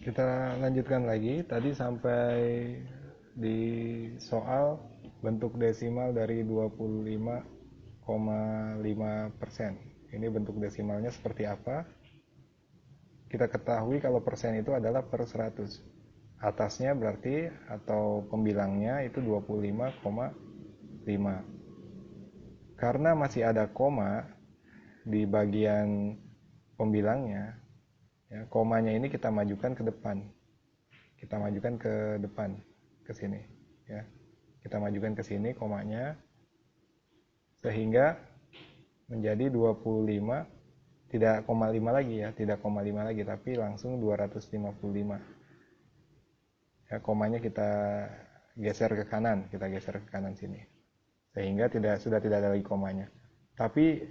Kita lanjutkan lagi. Tadi sampai di soal bentuk desimal dari 25,5%. Ini bentuk desimalnya seperti apa? Kita ketahui kalau persen itu adalah per 100. Atasnya berarti atau pembilangnya itu 25,5. Karena masih ada koma di bagian pembilangnya, ya, komanya ini kita majukan ke depan. Kita majukan ke depan, ke sini, ya. Kita majukan ke sini komanya sehingga menjadi 25, tidak koma 5 lagi ya, tidak koma 5 lagi tapi langsung 255. Ya, komanya kita geser ke kanan, kita geser ke kanan sini. Sehingga sudah tidak ada lagi komanya. Tapi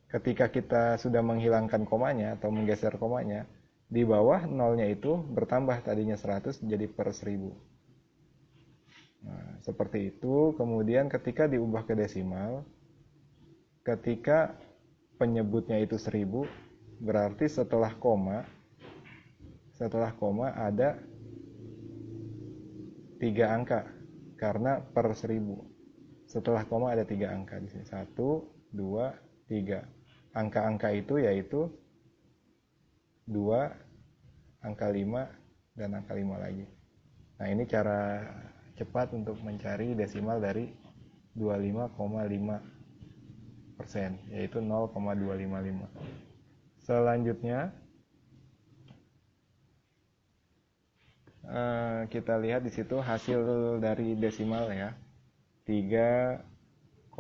ketika kita sudah menghilangkan komanya atau menggeser komanya, di bawah nolnya itu bertambah, tadinya 100 jadi per 1000. Nah, seperti itu. Kemudian ketika diubah ke desimal, ketika penyebutnya itu 1000, berarti setelah koma ada 3 angka karena per 1000. Setelah koma ada 3 angka di sini. 1, 2, 3. Angka-angka itu yaitu 2, angka 5, dan angka 5 lagi. Nah, ini cara cepat untuk mencari desimal dari 25,5%, yaitu 0,255. Selanjutnya kita lihat di situ hasil dari desimal ya. 3,14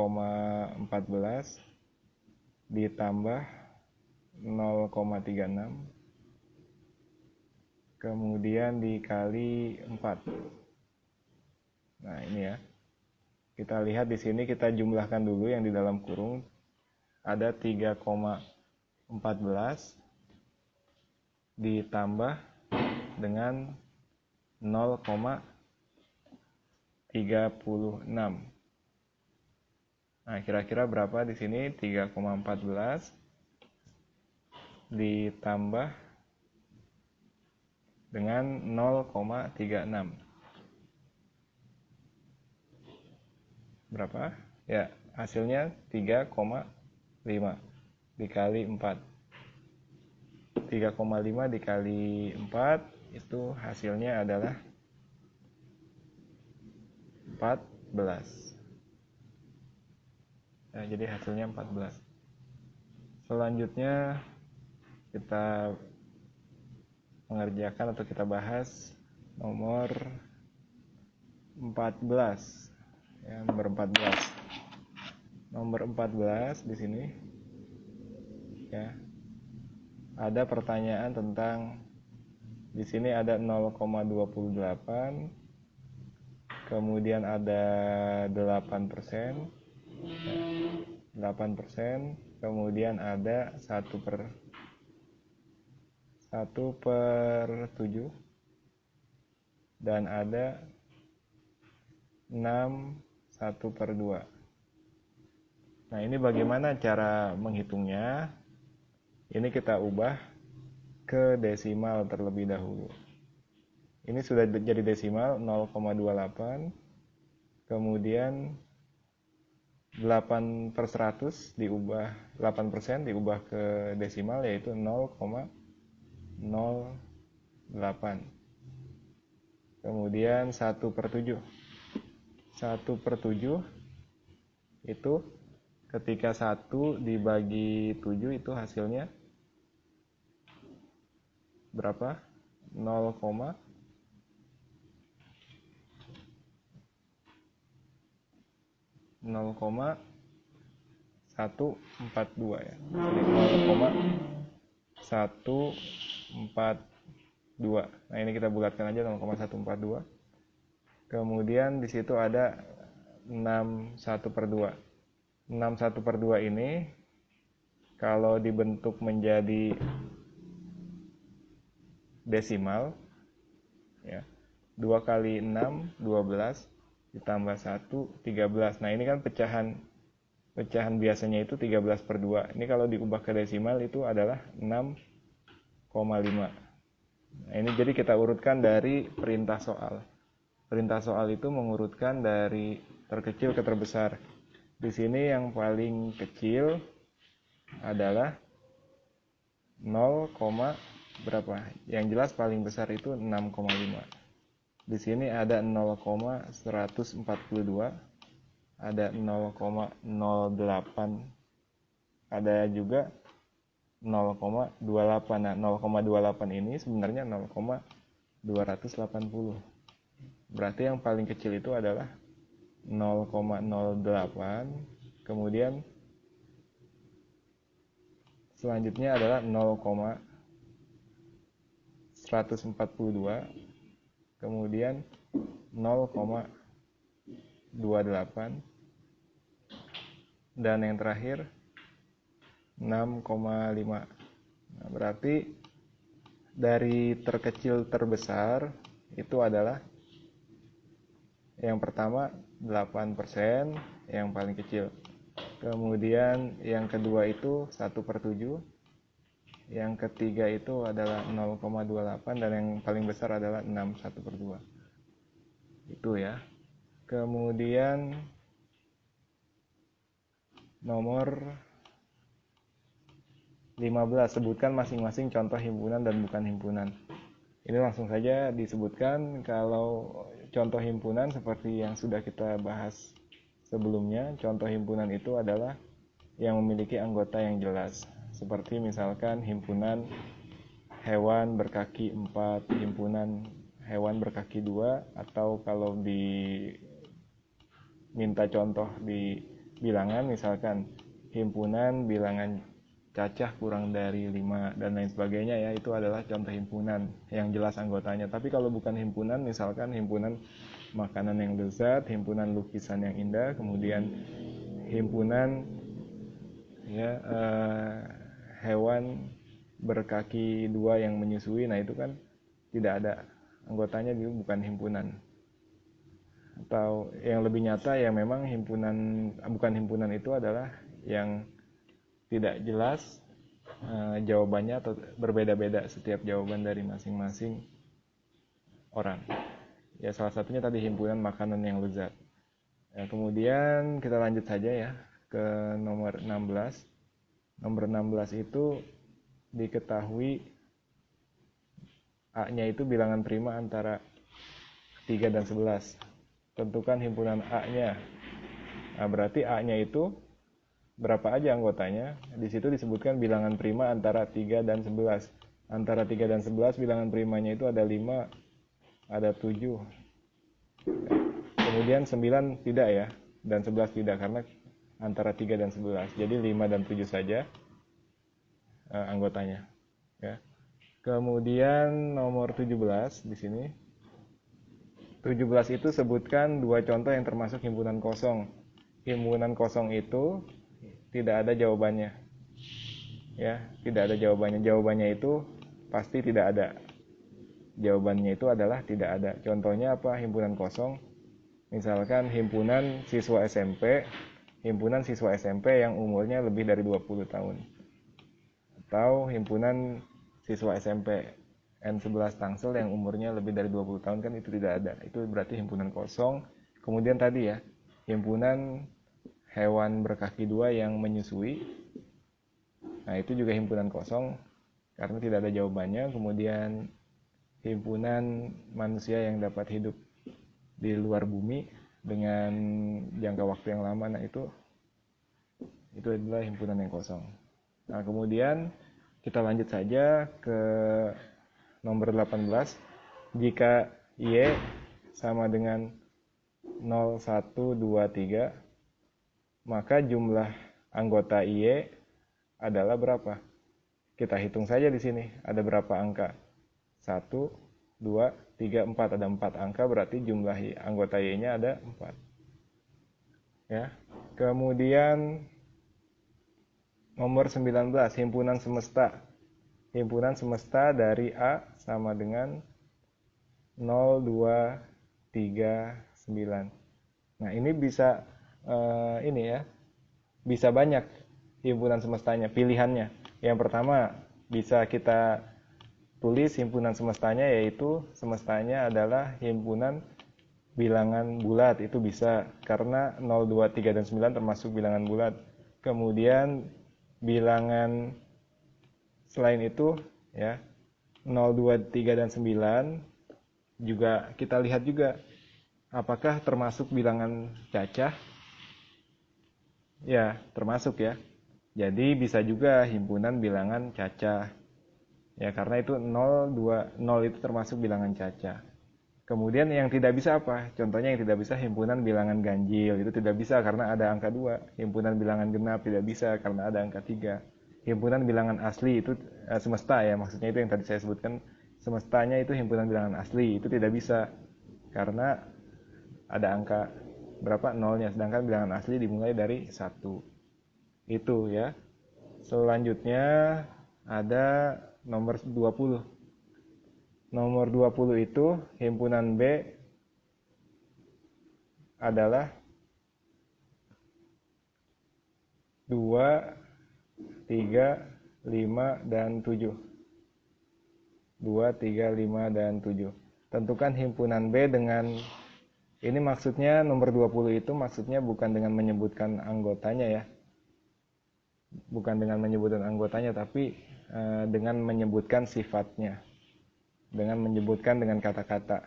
ditambah 0,36 kemudian dikali 4. Nah, ini ya. Kita lihat di sini, kita jumlahkan dulu yang di dalam kurung. Ada 3,14 ditambah dengan 0,36. Nah, kira-kira berapa di sini? 3,14 ditambah dengan 0,36. Berapa? Ya, hasilnya 3,5 dikali 4. 3,5 dikali 4 itu hasilnya adalah 14. Nah, jadi hasilnya 14. Selanjutnya kita mengerjakan atau kita bahas nomor 14. Ya, nomor 14. Nomor 14 di sini ya. Ada pertanyaan tentang, di sini ada 0,28, kemudian ada 8%, 8%, kemudian ada 1/7, dan ada 6 1/2. Nah, ini bagaimana cara menghitungnya? Ini kita ubah ke desimal terlebih dahulu. Ini sudah jadi desimal 0,28, kemudian 8/100 diubah, 8% diubah ke desimal yaitu 0,08. Kemudian 1/7. 1/7 itu ketika 1 dibagi 7 itu hasilnya berapa? 0,142 ya. Jadi 0,142. Nah, ini kita bulatkan aja 0,142. Kemudian di situ ada 6 1/2. 6 1/2 ini kalau dibentuk menjadi desimal ya, 2 kali 6 12 ditambah 1 13. Nah, ini kan pecahan biasanya itu 13/2. Ini kalau diubah ke desimal itu adalah 6,5. Nah, ini jadi kita urutkan dari perintah soal. Perintah soal itu mengurutkan dari terkecil ke terbesar. Di sini yang paling kecil adalah 0, berapa? Yang jelas paling besar itu 6,5. Di sini ada 0,142, ada 0,08, ada juga 0,28. Nah, 0,28 ini sebenarnya 0,280. Berarti yang paling kecil itu adalah 0,08, kemudian selanjutnya adalah 0,142, kemudian 0,28, dan yang terakhir 6,5. Nah, berarti dari terkecil terbesar itu adalah yang pertama 8%, yang paling kecil. Kemudian yang kedua itu 1/7. Yang ketiga itu adalah 0,28 dan yang paling besar adalah 6 1/2. Itu ya. Kemudian nomor 15, sebutkan masing-masing contoh himpunan dan bukan himpunan. Ini langsung saja disebutkan. Kalau contoh himpunan seperti yang sudah kita bahas sebelumnya, contoh himpunan itu adalah yang memiliki anggota yang jelas. Seperti misalkan himpunan hewan berkaki 4, himpunan hewan berkaki 2, atau kalau diminta contoh di bilangan misalkan himpunan bilangan cacah kurang dari 5 dan lain sebagainya ya, itu adalah contoh himpunan yang jelas anggotanya. Tapi kalau bukan himpunan, misalkan himpunan makanan yang lezat, himpunan lukisan yang indah, kemudian himpunan ya hewan berkaki 2 yang menyusui, nah itu kan tidak ada anggotanya, itu bukan himpunan. Atau yang lebih nyata ya memang himpunan bukan himpunan itu adalah yang tidak jelas jawabannya atau berbeda-beda setiap jawaban dari masing-masing orang. Ya salah satunya tadi himpunan makanan yang lezat. Ya, kemudian kita lanjut saja ya ke nomor 16. Nomor 16 itu diketahui A-nya itu bilangan prima antara 3 dan 11. Tentukan himpunan A-nya. Nah, berarti A-nya itu berapa aja anggotanya? Di situ disebutkan bilangan prima antara 3 dan 11. Antara 3 dan 11 bilangan primanya itu ada 5, ada 7. Kemudian 9 tidak ya, dan 11 tidak karena antara 3 dan 11. Jadi 5 dan 7 saja anggotanya, ya. Kemudian nomor 17 di sini. 17 itu sebutkan dua contoh yang termasuk himpunan kosong. Himpunan kosong itu tidak ada jawabannya. Ya, tidak ada jawabannya. Jawabannya itu pasti tidak ada. Jawabannya itu adalah tidak ada. Contohnya apa? Himpunan kosong. Misalkan himpunan siswa SMP yang umurnya lebih dari 20 tahun. Atau himpunan siswa SMP N11 Tangsel yang umurnya lebih dari 20 tahun, kan itu tidak ada. Itu berarti himpunan kosong. Kemudian tadi ya, himpunan hewan berkaki 2 yang menyusui. Nah, itu juga himpunan kosong karena tidak ada jawabannya. Kemudian himpunan manusia yang dapat hidup di luar bumi dengan jangka waktu yang lama. Nah, itu adalah himpunan yang kosong. Nah, kemudian kita lanjut saja ke nomor 18. Jika Y sama dengan 0, 1, 2, 3, maka jumlah anggota Y adalah berapa? Kita hitung saja di sini. Ada berapa angka? 1, 2, 3, 4. Ada 4 angka, berarti jumlah anggota Y-nya ada 4. Ya. Kemudian nomor 19, himpunan semesta. Himpunan semesta dari A sama dengan 0, 2, 3, 9. Nah, ini bisa ini ya. Bisa banyak himpunan semestanya, pilihannya. Yang pertama bisa kita tulis himpunan semestanya, yaitu semestanya adalah himpunan bilangan bulat. Itu bisa karena 0, 2, 3, dan 9 termasuk bilangan bulat. Kemudian bilangan selain itu ya 0, 2, 3, dan 9 juga kita lihat juga apakah termasuk bilangan cacah. Ya, termasuk ya. Jadi bisa juga himpunan bilangan cacah. Ya, karena itu 0, 2, 0 itu termasuk bilangan cacah. Kemudian yang tidak bisa apa? Contohnya yang tidak bisa himpunan bilangan ganjil. Itu tidak bisa karena ada angka 2. Himpunan bilangan genap tidak bisa karena ada angka 3. Himpunan bilangan asli itu semesta ya, maksudnya itu yang tadi saya sebutkan. Semestanya itu himpunan bilangan asli. Itu tidak bisa karena ada angka berapa? Nolnya. Sedangkan bilangan asli dimulai dari 1. Itu ya. Selanjutnya ada nomor 20. Nomor 20 itu himpunan B adalah 2, 3, 5, dan 7. 2, 3, 5, dan 7. Tentukan himpunan B dengan, ini maksudnya nomor 20 itu maksudnya bukan dengan menyebutkan anggotanya ya. Bukan dengan menyebutkan anggotanya, tapi dengan menyebutkan sifatnya. Dengan menyebutkan dengan kata-kata.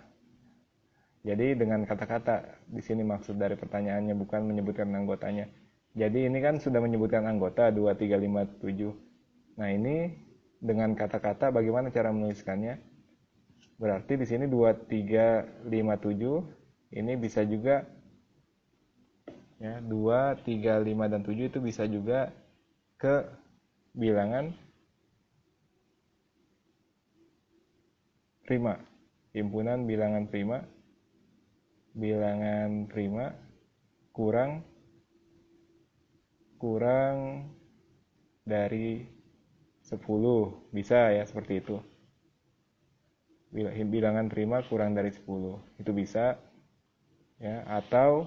Jadi dengan kata-kata di sini maksud dari pertanyaannya, bukan menyebutkan anggotanya. Jadi ini kan sudah menyebutkan anggota 2, 3, 5, 7. Nah, ini dengan kata-kata bagaimana cara menuliskannya? Berarti di sini 2, 3, 5, 7 ini bisa juga ya, 2, 3, 5, dan 7 itu bisa juga ke bilangan prima. Himpunan bilangan prima. Bilangan prima kurang dari 10. Bisa ya seperti itu. Bilangan prima kurang dari 10. Itu bisa ya, atau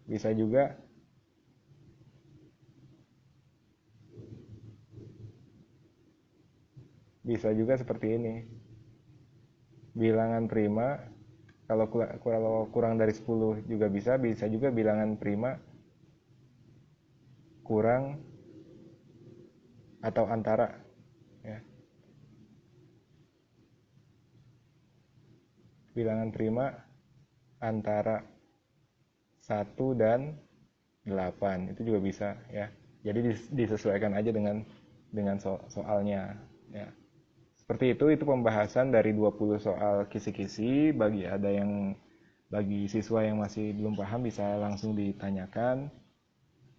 bisa juga seperti ini. Bilangan prima kalau kurang dari 10 juga bisa juga bilangan prima kurang atau antara ya. Bilangan prima antara 1 dan 8 itu juga bisa ya. Jadi disesuaikan aja dengan soalnya ya. Seperti itu pembahasan dari 20 soal kisi-kisi. Bagi siswa yang masih belum paham bisa langsung ditanyakan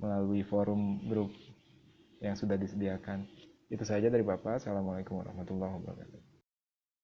melalui forum grup yang sudah disediakan. Itu saja dari Bapak. Assalamualaikum warahmatullahi wabarakatuh.